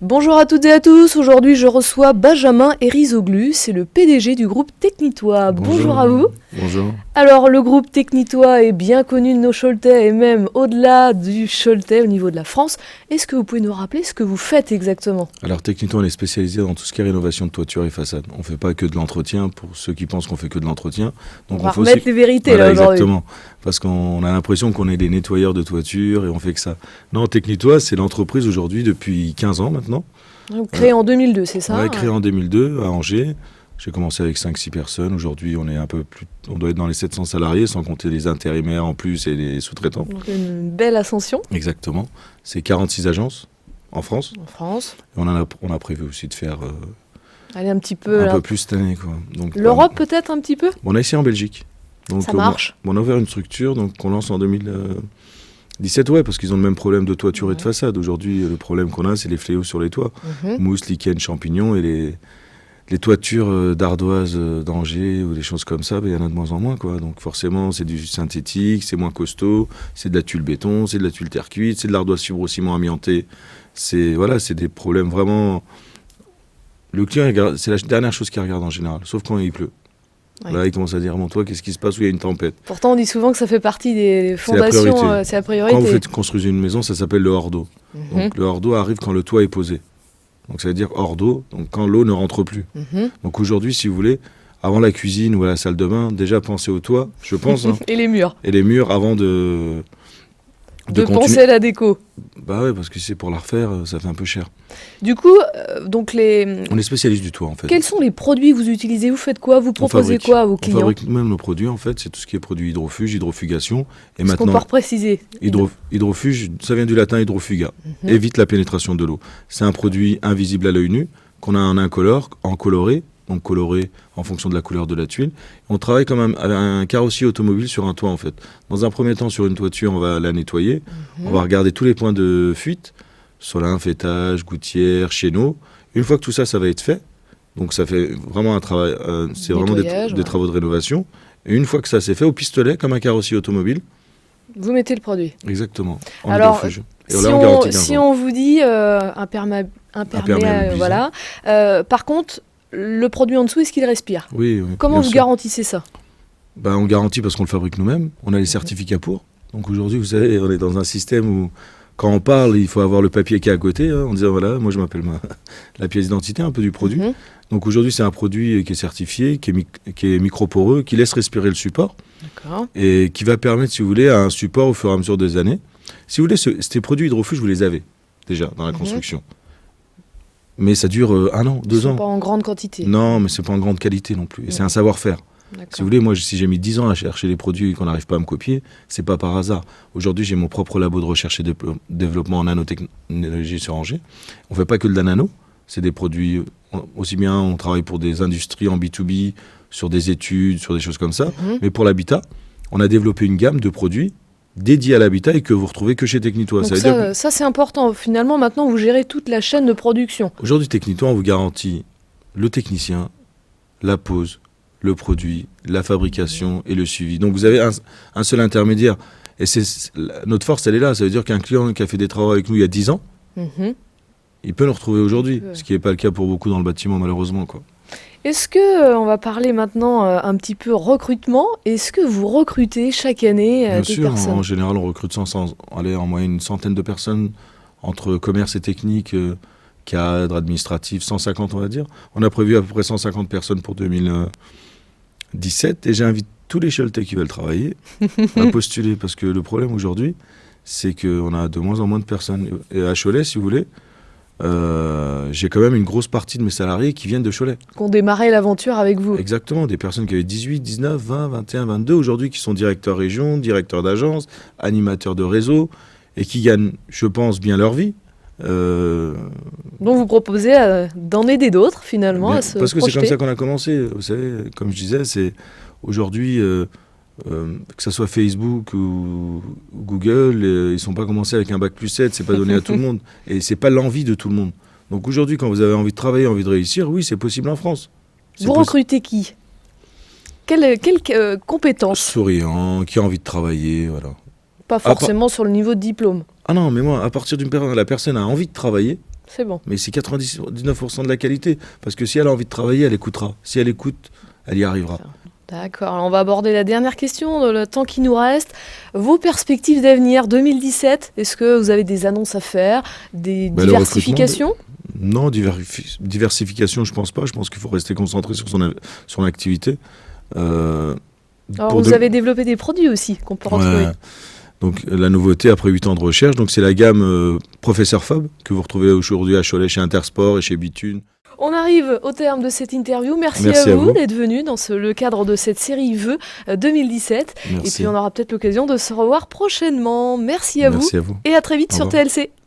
Bonjour à toutes et à tous, aujourd'hui je reçois Benjamin Erizoglu, c'est le PDG du groupe Technitois. Bonjour à vous. Bonjour. Alors le groupe Technitois est bien connu de nos Choletais et même au-delà du Choletais au niveau de la France. Est-ce que vous pouvez nous rappeler ce que vous faites exactement ? Alors Technitois, on est spécialisé dans tout ce qui est rénovation de toiture et façade. On ne fait pas que de l'entretien, pour ceux qui pensent qu'on fait que de l'entretien. Donc on va remettre les vérités là aujourd'hui. Exactement, parce qu'on a l'impression qu'on est des nettoyeurs de toiture et on fait que ça. Non, Technitois, c'est l'entreprise aujourd'hui depuis 15 ans maintenant. Donc, créé en 2002, c'est ça ? Oui, créé en 2002 à Angers. J'ai commencé avec 5-6 personnes. Aujourd'hui, on est un peu plus, on doit être dans les 700 salariés, sans compter les intérimaires en plus et les sous-traitants. Donc une belle ascension. Exactement. C'est 46 agences en France. En France. Et on a prévu aussi de faire allez, un petit peu, peu plus cette année, quoi. Donc, l'Europe peut-être un petit peu ? On a essayé en Belgique. Donc, ça marche. On a ouvert une structure donc, qu'on lance en 2017, ouais, parce qu'ils ont le même problème de toiture et de façade. Aujourd'hui, le problème qu'on a, c'est les fléaux sur les toits. Mousse, lichen, champignons et les toitures d'ardoise d'Angers ou des choses comme ça, il y en a de moins en moins, quoi. Donc forcément, c'est du synthétique, c'est moins costaud, c'est de la tuile béton, c'est de la tuile terre cuite, c'est de l'ardoise fibrociment amianté. C'est des problèmes vraiment... Le client, c'est la dernière chose qu'il regarde en général, sauf quand il pleut. Ouais. Là, il commence à dire, bon, toi, qu'est-ce qui se passe où il y a une tempête ? Pourtant, on dit souvent que ça fait partie des fondations, c'est la priorité. Quand vous construisez une maison, ça s'appelle le hors d'eau. Donc, le hors d'eau arrive quand le toit est posé. Donc, ça veut dire hors d'eau, donc quand l'eau ne rentre plus. Donc, aujourd'hui, si vous voulez, avant la cuisine ou à la salle de bain, déjà pensez au toit, je pense. Hein, et les murs. Et les murs avant de penser à la déco. Bah ouais, parce que si c'est pour la refaire, ça fait un peu cher. Du coup, donc on est spécialiste du toit, en fait. Quels sont les produits que vous utilisez ? Vous faites quoi ? Vous proposez quoi à vos clients ? On fabrique nous-mêmes nos produits, en fait. C'est tout ce qui est produit hydrofuge, hydrofugation. Et maintenant, qu'on peut repréciser. Hydrofuge, ça vient du latin hydrofuga. Évite la pénétration de l'eau. C'est un produit invisible à l'œil nu, qu'on a en incolore, en coloré, donc coloré en fonction de la couleur de la tuile. On travaille comme un carrossier automobile sur un toit, en fait. Dans un premier temps, sur une toiture, on va la nettoyer. On va regarder tous les points de fuite, solin, fêtage, gouttière, chéneaux. Une fois que tout ça, ça va être fait, donc ça fait vraiment un travail, c'est vraiment des travaux de rénovation. Et une fois que ça c'est fait, au pistolet, comme un carrossier automobile, vous mettez le produit. Exactement. Alors, si on vous dit imperméable, voilà. Par contre, le produit en dessous, est-ce qu'il respire ? Oui. Comment vous garantissez ça ? On garantit parce qu'on le fabrique nous-mêmes. On a les certificats pour. Donc aujourd'hui, vous savez, on est dans un système où, quand on parle, il faut avoir le papier qui est à côté, hein, en disant, voilà, moi je m'appelle la pièce d'identité un peu du produit. Donc aujourd'hui, c'est un produit qui est certifié, qui est microporeux, qui laisse respirer le support. D'accord. Et qui va permettre, si vous voulez, à un support au fur et à mesure des années. Si vous voulez, ces produits hydrofuges, vous les avez déjà dans la construction. Mais ça dure 1 an, 2 ans. C'est pas en grande quantité. Non, mais c'est pas en grande qualité non plus. Et c'est un savoir-faire. Si vous voulez, moi, si j'ai mis 10 ans à chercher les produits et qu'on n'arrive pas à me copier, c'est pas par hasard. Aujourd'hui, j'ai mon propre labo de recherche et de développement en nanotechnologie sur Angers. On fait pas que de la nano. C'est des produits, aussi bien on travaille pour des industries en B2B, sur des études, sur des choses comme ça. Mais pour l'habitat, on a développé une gamme de produits dédiés à l'habitat et que vous retrouvez que chez Technitois. Donc ça c'est important. Finalement, maintenant, vous gérez toute la chaîne de production. Aujourd'hui, Technitois, on vous garantit le technicien, la pose, le produit, la fabrication et le suivi. Donc vous avez un seul intermédiaire. Et notre force, elle est là. Ça veut dire qu'un client qui a fait des travaux avec nous il y a 10 ans, il peut nous retrouver aujourd'hui. Ce qui n'est pas le cas pour beaucoup dans le bâtiment, malheureusement, quoi. Est-ce que, on va parler maintenant un petit peu recrutement, est-ce que vous recrutez chaque année Bien des sûr, personnes ? En général, on recrute en moyenne une centaine de personnes entre commerce et technique, cadre, administratif, 150 on va dire. On a prévu à peu près 150 personnes pour 2017 et j'invite tous les Choletais qui veulent travailler à postuler parce que le problème aujourd'hui, c'est qu'on a de moins en moins de personnes. Et à Cholet, si vous voulez, j'ai quand même une grosse partie de mes salariés qui viennent de Cholet. Qui ont démarré l'aventure avec vous. Exactement, des personnes qui avaient 18, 19, 20, 21, 22, aujourd'hui qui sont directeurs région, directeurs d'agence, animateurs de réseau, et qui gagnent, je pense, bien leur vie. Donc vous proposez d'en aider d'autres, finalement, à se parce que projeter. C'est comme ça qu'on a commencé, vous savez, comme je disais, c'est aujourd'hui... que ce soit Facebook ou Google, ils ne sont pas commencés avec un bac+7, c'est pas donné à tout le monde. Et c'est pas l'envie de tout le monde. Donc aujourd'hui, quand vous avez envie de travailler, envie de réussir, oui, c'est possible en France. Vous recrutez qui ? Quelle compétence ? Souriant, qui a envie de travailler, voilà. Pas forcément sur le niveau de diplôme. Ah non, mais moi, à partir d'une période où la personne a envie de travailler, C'est bon. Mais c'est 99% de la qualité. Parce que si elle a envie de travailler, elle écoutera. Si elle écoute, elle y arrivera. D'accord, alors on va aborder la dernière question, dans le temps qui nous reste. Vos perspectives d'avenir 2017, est-ce que vous avez des annonces à faire, des diversifications ? Non, diversification, je pense pas. Je pense qu'il faut rester concentré sur son activité. Alors vous avez développé des produits aussi qu'on peut retrouver. Donc la nouveauté après 8 ans de recherche, donc c'est la gamme Professeur Fob que vous retrouvez aujourd'hui à Cholet chez Intersport et chez Bithune. On arrive au terme de cette interview. Merci à vous d'être venu dans le cadre de cette série Vœux 2017. Merci. Et puis on aura peut-être l'occasion de se revoir prochainement. Merci à vous. À vous. Et à très vite sur TLC.